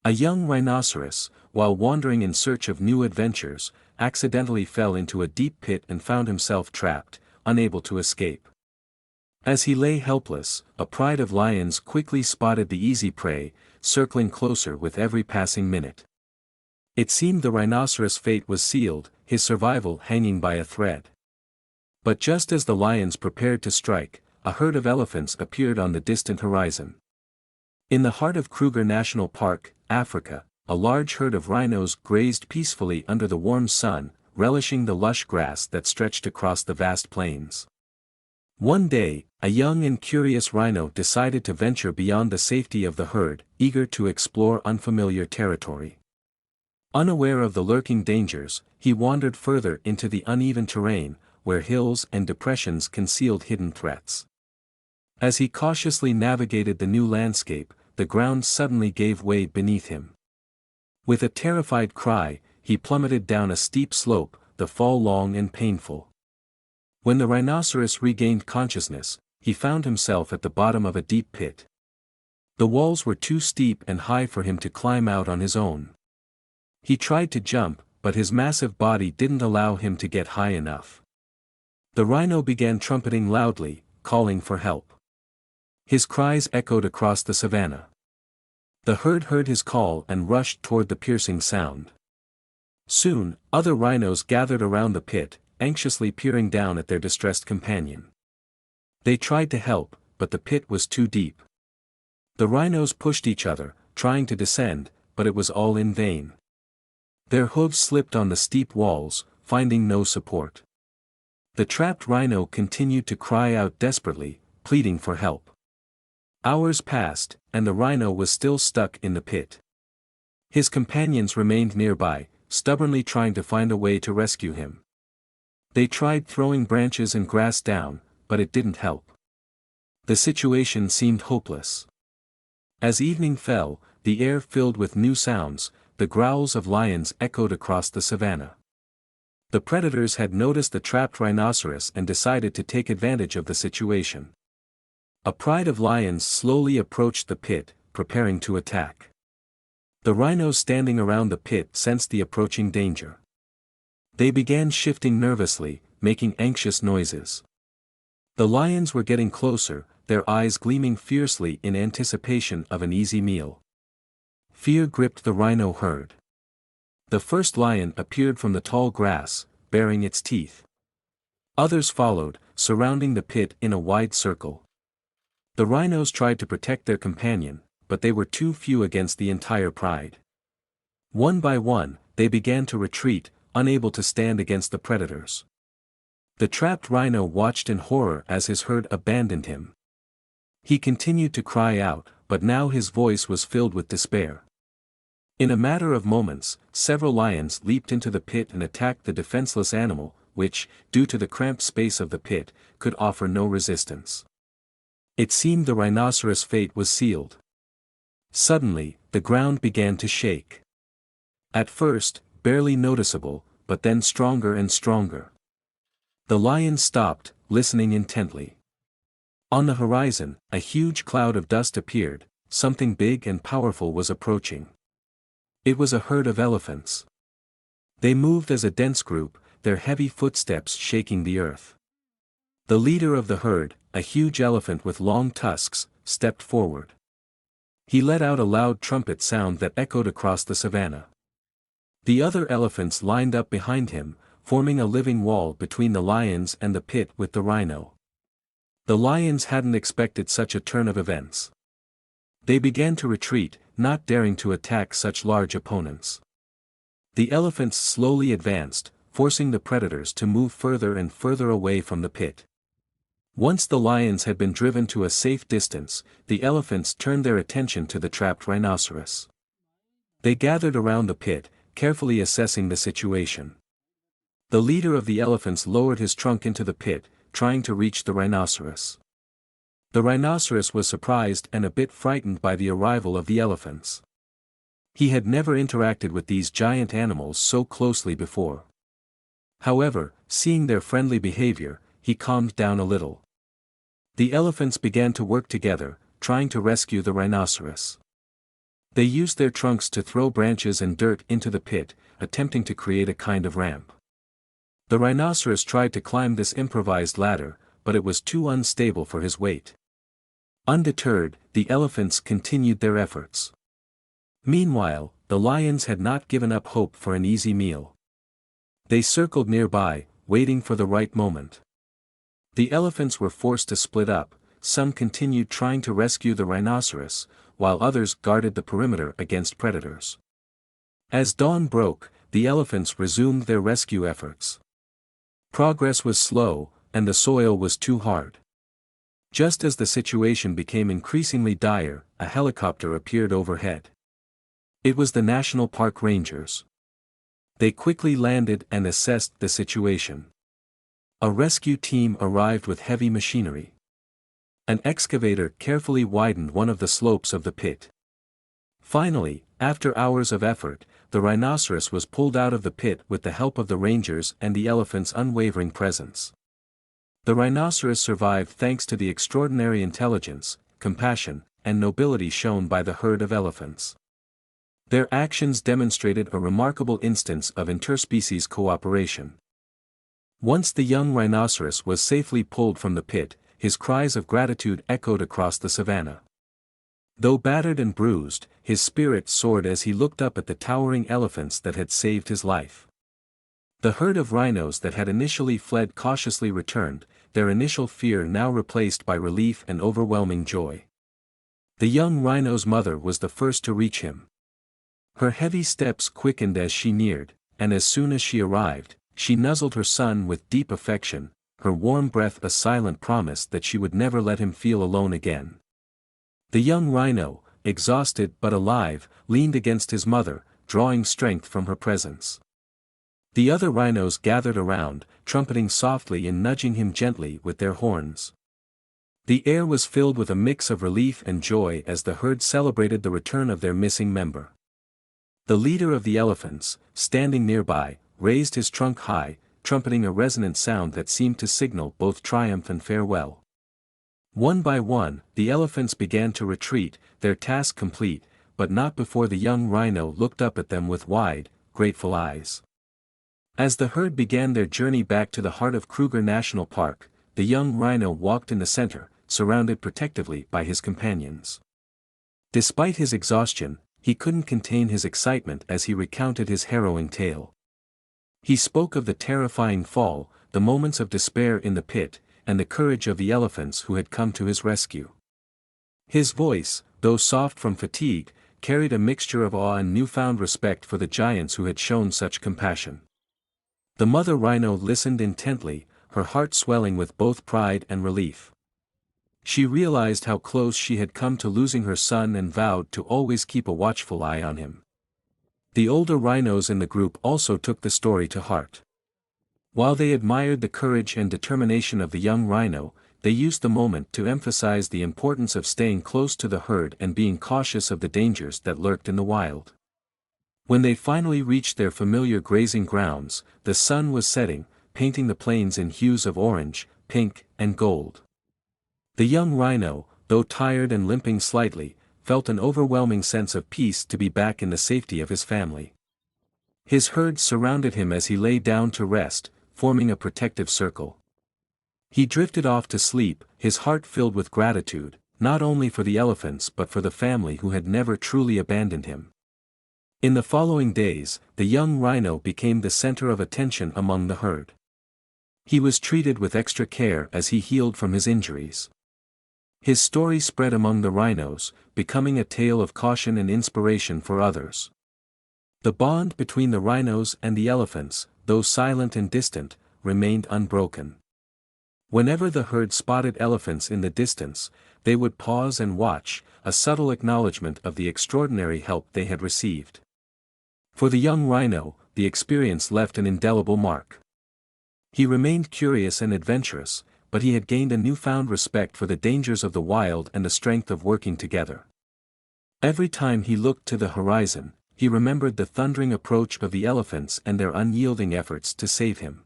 A young rhinoceros, while wandering in search of new adventures, accidentally fell into a deep pit and found himself trapped, unable to escape. As he lay helpless, a pride of lions quickly spotted the easy prey, circling closer with every passing minute. It seemed the rhinoceros' fate was sealed, his survival hanging by a thread. But just as the lions prepared to strike, a herd of elephants appeared on the distant horizon. In the heart of Kruger National Park, Africa, a large herd of rhinos grazed peacefully under the warm sun, relishing the lush grass that stretched across the vast plains. One day, a young and curious rhino decided to venture beyond the safety of the herd, eager to explore unfamiliar territory. Unaware of the lurking dangers, he wandered further into the uneven terrain, where hills and depressions concealed hidden threats. As he cautiously navigated the new landscape, the ground suddenly gave way beneath him. With a terrified cry, he plummeted down a steep slope, the fall long and painful. When the rhinoceros regained consciousness, he found himself at the bottom of a deep pit. The walls were too steep and high for him to climb out on his own. He tried to jump, but his massive body didn't allow him to get high enough. The rhino began trumpeting loudly, calling for help. His cries echoed across the savannah. The herd heard his call and rushed toward the piercing sound. Soon, other rhinos gathered around the pit, anxiously peering down at their distressed companion. They tried to help, but the pit was too deep. The rhinos pushed each other, trying to descend, but it was all in vain. Their hooves slipped on the steep walls, finding no support. The trapped rhino continued to cry out desperately, pleading for help. Hours passed, and the rhino was still stuck in the pit. His companions remained nearby, stubbornly trying to find a way to rescue him. They tried throwing branches and grass down, but it didn't help. The situation seemed hopeless. As evening fell, the air filled with new sounds, the growls of lions echoed across the savannah. The predators had noticed the trapped rhinoceros and decided to take advantage of the situation. A pride of lions slowly approached the pit, preparing to attack. The rhinos standing around the pit sensed the approaching danger. They began shifting nervously, making anxious noises. The lions were getting closer, their eyes gleaming fiercely in anticipation of an easy meal. Fear gripped the rhino herd. The first lion appeared from the tall grass, baring its teeth. Others followed, surrounding the pit in a wide circle. The rhinos tried to protect their companion, but they were too few against the entire pride. One by one, they began to retreat, unable to stand against the predators. The trapped rhino watched in horror as his herd abandoned him. He continued to cry out, but now his voice was filled with despair. In a matter of moments, several lions leaped into the pit and attacked the defenseless animal, which, due to the cramped space of the pit, could offer no resistance. It seemed the rhinoceros' fate was sealed. Suddenly, the ground began to shake. At first, barely noticeable, but then stronger and stronger. The lions stopped, listening intently. On the horizon, a huge cloud of dust appeared, something big and powerful was approaching. It was a herd of elephants. They moved as a dense group, their heavy footsteps shaking the earth. The leader of the herd, a huge elephant with long tusks, stepped forward. He let out a loud trumpet sound that echoed across the savannah. The other elephants lined up behind him, forming a living wall between the lions and the pit with the rhino. The lions hadn't expected such a turn of events. They began to retreat, not daring to attack such large opponents. The elephants slowly advanced, forcing the predators to move further and further away from the pit. Once the lions had been driven to a safe distance, the elephants turned their attention to the trapped rhinoceros. They gathered around the pit, carefully assessing the situation. The leader of the elephants lowered his trunk into the pit, trying to reach the rhinoceros. The rhinoceros was surprised and a bit frightened by the arrival of the elephants. He had never interacted with these giant animals so closely before. However, seeing their friendly behavior, he calmed down a little. The elephants began to work together, trying to rescue the rhinoceros. They used their trunks to throw branches and dirt into the pit, attempting to create a kind of ramp. The rhinoceros tried to climb this improvised ladder, but it was too unstable for his weight. Undeterred, the elephants continued their efforts. Meanwhile, the lions had not given up hope for an easy meal. They circled nearby, waiting for the right moment. The elephants were forced to split up. Some continued trying to rescue the rhinoceros, while others guarded the perimeter against predators. As dawn broke, the elephants resumed their rescue efforts. Progress was slow, and the soil was too hard. Just as the situation became increasingly dire, a helicopter appeared overhead. It was the National Park Rangers. They quickly landed and assessed the situation. A rescue team arrived with heavy machinery. An excavator carefully widened one of the slopes of the pit. Finally, after hours of effort, the rhinoceros was pulled out of the pit with the help of the rangers and the elephant's unwavering presence. The rhinoceros survived thanks to the extraordinary intelligence, compassion, and nobility shown by the herd of elephants. Their actions demonstrated a remarkable instance of interspecies cooperation. Once the young rhinoceros was safely pulled from the pit, his cries of gratitude echoed across the savannah. Though battered and bruised, his spirit soared as he looked up at the towering elephants that had saved his life. The herd of rhinos that had initially fled cautiously returned, their initial fear now replaced by relief and overwhelming joy. The young rhino's mother was the first to reach him. Her heavy steps quickened as she neared, and as soon as she arrived, she nuzzled her son with deep affection, her warm breath a silent promise that she would never let him feel alone again. The young rhino, exhausted but alive, leaned against his mother, drawing strength from her presence. The other rhinos gathered around, trumpeting softly and nudging him gently with their horns. The air was filled with a mix of relief and joy as the herd celebrated the return of their missing member. The leader of the elephants, standing nearby, raised his trunk high, trumpeting a resonant sound that seemed to signal both triumph and farewell. One by one, the elephants began to retreat, their task complete, but not before the young rhino looked up at them with wide, grateful eyes. As the herd began their journey back to the heart of Kruger National Park, the young rhino walked in the center, surrounded protectively by his companions. Despite his exhaustion, he couldn't contain his excitement as he recounted his harrowing tale. He spoke of the terrifying fall, the moments of despair in the pit, and the courage of the elephants who had come to his rescue. His voice, though soft from fatigue, carried a mixture of awe and newfound respect for the giants who had shown such compassion. The mother rhino listened intently, her heart swelling with both pride and relief. She realized how close she had come to losing her son and vowed to always keep a watchful eye on him. The older rhinos in the group also took the story to heart. While they admired the courage and determination of the young rhino, they used the moment to emphasize the importance of staying close to the herd and being cautious of the dangers that lurked in the wild. When they finally reached their familiar grazing grounds, the sun was setting, painting the plains in hues of orange, pink, and gold. The young rhino, though tired and limping slightly, felt an overwhelming sense of peace to be back in the safety of his family. His herd surrounded him as he lay down to rest, forming a protective circle. He drifted off to sleep, his heart filled with gratitude, not only for the elephants but for the family who had never truly abandoned him. In the following days, the young rhino became the center of attention among the herd. He was treated with extra care as he healed from his injuries. His story spread among the rhinos, becoming a tale of caution and inspiration for others. The bond between the rhinos and the elephants, though silent and distant, remained unbroken. Whenever the herd spotted elephants in the distance, they would pause and watch, a subtle acknowledgement of the extraordinary help they had received. For the young rhino, the experience left an indelible mark. He remained curious and adventurous, but he had gained a newfound respect for the dangers of the wild and the strength of working together. Every time he looked to the horizon, he remembered the thundering approach of the elephants and their unyielding efforts to save him.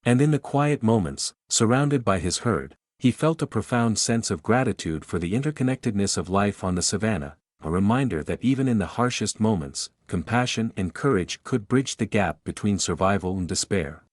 And in the quiet moments, surrounded by his herd, he felt a profound sense of gratitude for the interconnectedness of life on the savannah, a reminder that even in the harshest moments, compassion and courage could bridge the gap between survival and despair.